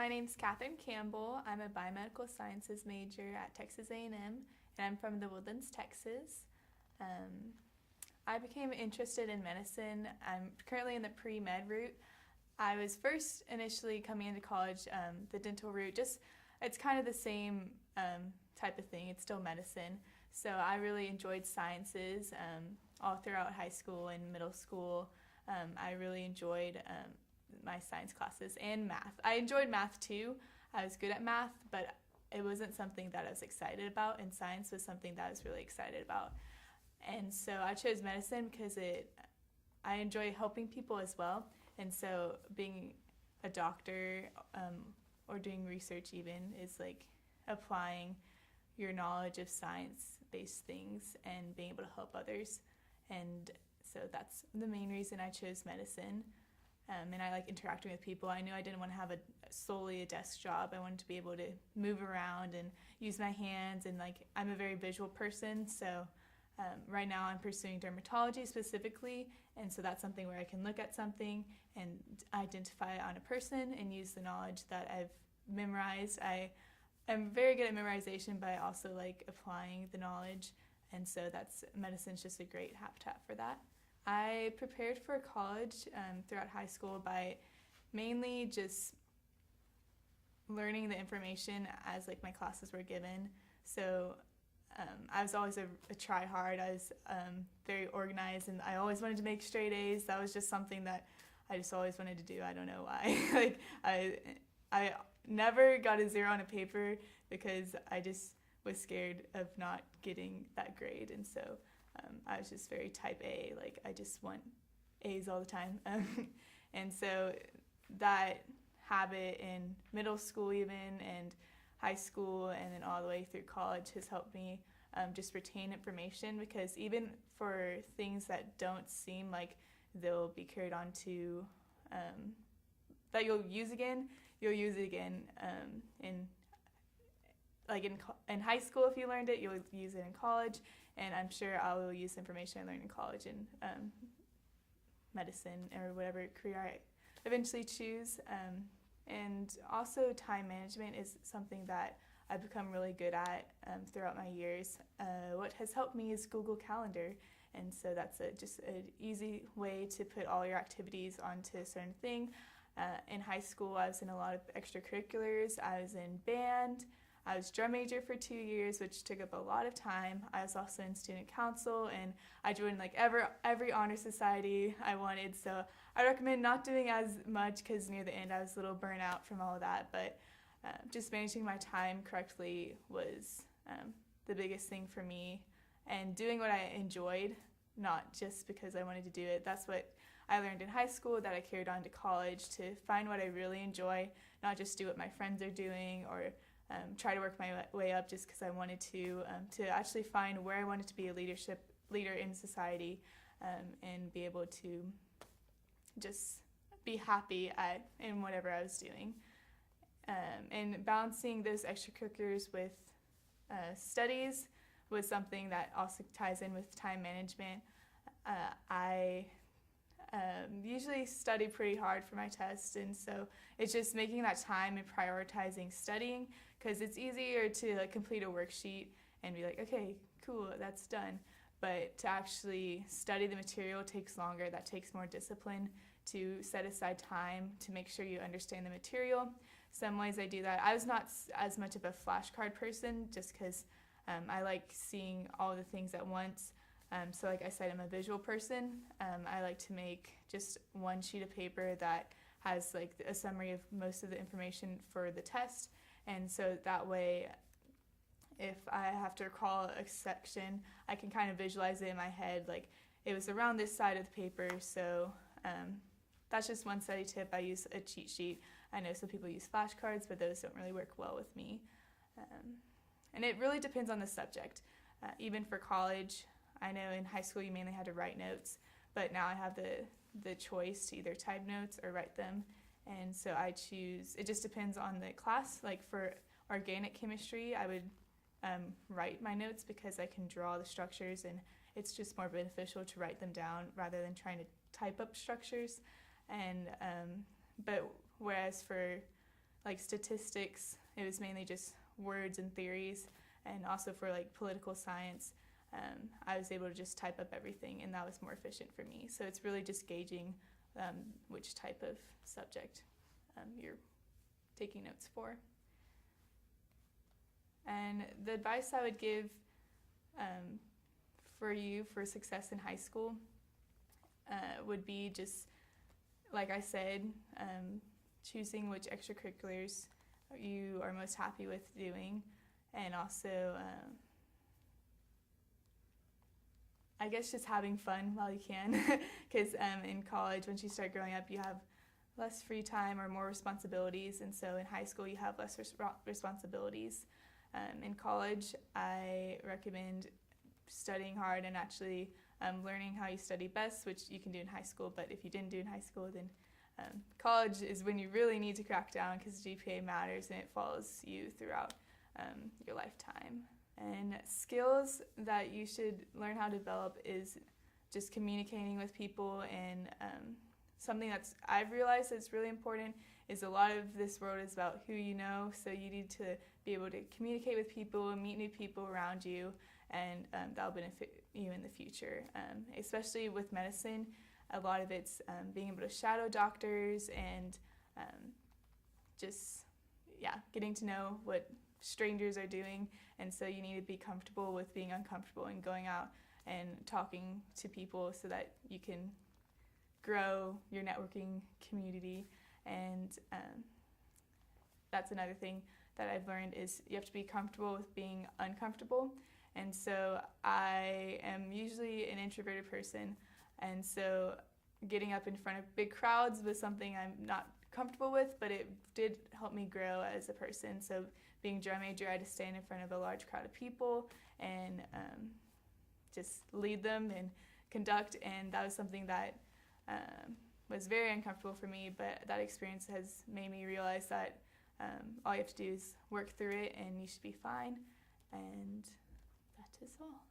My name's Catherine Campbell. I'm a Biomedical Sciences major at Texas A&M, and I'm from the Woodlands, Texas. I became interested in medicine. I'm currently in the pre-med route. I was first initially coming into college, the dental route, it's kind of the same type of thing. It's still medicine. So I really enjoyed sciences all throughout high school and middle school. I really enjoyed my science classes and math. I enjoyed math too. I was good at math, but it wasn't something that I was excited about, and science was something that I was really excited about. And so I chose medicine because I enjoy helping people as well. And so being a doctor or doing research even is like applying your knowledge of science-based things and being able to help others. And so that's the main reason I chose medicine. And I like interacting with people. I knew I didn't want to have solely a desk job. I wanted to be able to move around and use my hands, and I'm a very visual person, so right now I'm pursuing dermatology specifically, and so that's something where I can look at something and identify it on a person and use the knowledge that I've memorized. I'm very good at memorization, but I also like applying the knowledge, and so medicine's just a great habitat for that. I prepared for college throughout high school by mainly just learning the information as my classes were given. So I was always a try-hard. I was very organized, and I always wanted to make straight A's. That was just something that I just always wanted to do. I don't know why. I never got a 0 on a paper because I just was scared of not getting that grade, and so I was just very type A. I just want A's all the time. And so that habit in middle school even, and high school, and then all the way through college has helped me just retain information, because even for things that don't seem like they'll be carried on to, that you'll use it again in high school. If you learned it, you'll use it in college, and I'm sure I will use information I learned in college in medicine or whatever career I eventually choose. And also time management is something that I've become really good at throughout my years. What has helped me is Google Calendar, and so that's just an easy way to put all your activities onto a certain thing. In high school, I was in a lot of extracurriculars. I was in band. I was drum major for 2 years, which took up a lot of time. I was also in student council, and I joined every honor society I wanted. So I recommend not doing as much, because near the end I was a little burnt out from all of that. But just managing my time correctly was the biggest thing for me, and doing what I enjoyed, not just because I wanted to do it. That's what I learned in high school that I carried on to college, to find what I really enjoy, not just do what my friends are doing or try to work my way up just because I wanted to actually find where I wanted to be a leader in society, and be able to just be happy in whatever I was doing. And balancing those extracurriculars with studies was something that also ties in with time management. I usually study pretty hard for my tests, and so it's just making that time and prioritizing studying, because it's easier to complete a worksheet and be like, okay, cool, that's done. But to actually study the material takes longer. That takes more discipline to set aside time to make sure you understand the material. Some ways I do that. I was not as much of a flashcard person, just because I like seeing all the things at once. So like I said, I'm a visual person. I like to make just one sheet of paper that has a summary of most of the information for the test. And so that way, if I have to recall a section, I can kind of visualize it in my head, it was around this side of the paper. So that's just one study tip. I use a cheat sheet. I know some people use flashcards, but those don't really work well with me. And it really depends on the subject. Even for college, I know in high school you mainly had to write notes, but now I have the choice to either type notes or write them. And so I choose, it just depends on the class. For organic chemistry, I would write my notes because I can draw the structures, and it's just more beneficial to write them down rather than trying to type up structures. And but whereas for like statistics, it was mainly just words and theories, and also for like political science, I was able to just type up everything, and that was more efficient for me. So it's really just gauging which type of subject you're taking notes for. And the advice I would give for you for success in high school would be just, like I said, choosing which extracurriculars you are most happy with doing, and also I guess just having fun while you can, because in college, once you start growing up, you have less free time or more responsibilities, and so in high school you have less responsibilities. In college, I recommend studying hard and actually learning how you study best, which you can do in high school, but if you didn't do in high school, then college is when you really need to crack down, because GPA matters and it follows you throughout your lifetime. And skills that you should learn how to develop is just communicating with people, and something that's I've realized that's really important is a lot of this world is about who you know, so you need to be able to communicate with people and meet new people around you, and that'll benefit you in the future. Especially with medicine, a lot of it's being able to shadow doctors and just getting to know what strangers are doing, and so you need to be comfortable with being uncomfortable and going out and talking to people so that you can grow your networking community. And that's another thing that I've learned is you have to be comfortable with being uncomfortable. And so I am usually an introverted person, and so getting up in front of big crowds was something I'm not comfortable with, but it did help me grow as a person. So being drum major, I had to stand in front of a large crowd of people and just lead them and conduct, and that was something that was very uncomfortable for me, but that experience has made me realize that all you have to do is work through it and you should be fine, and that is all.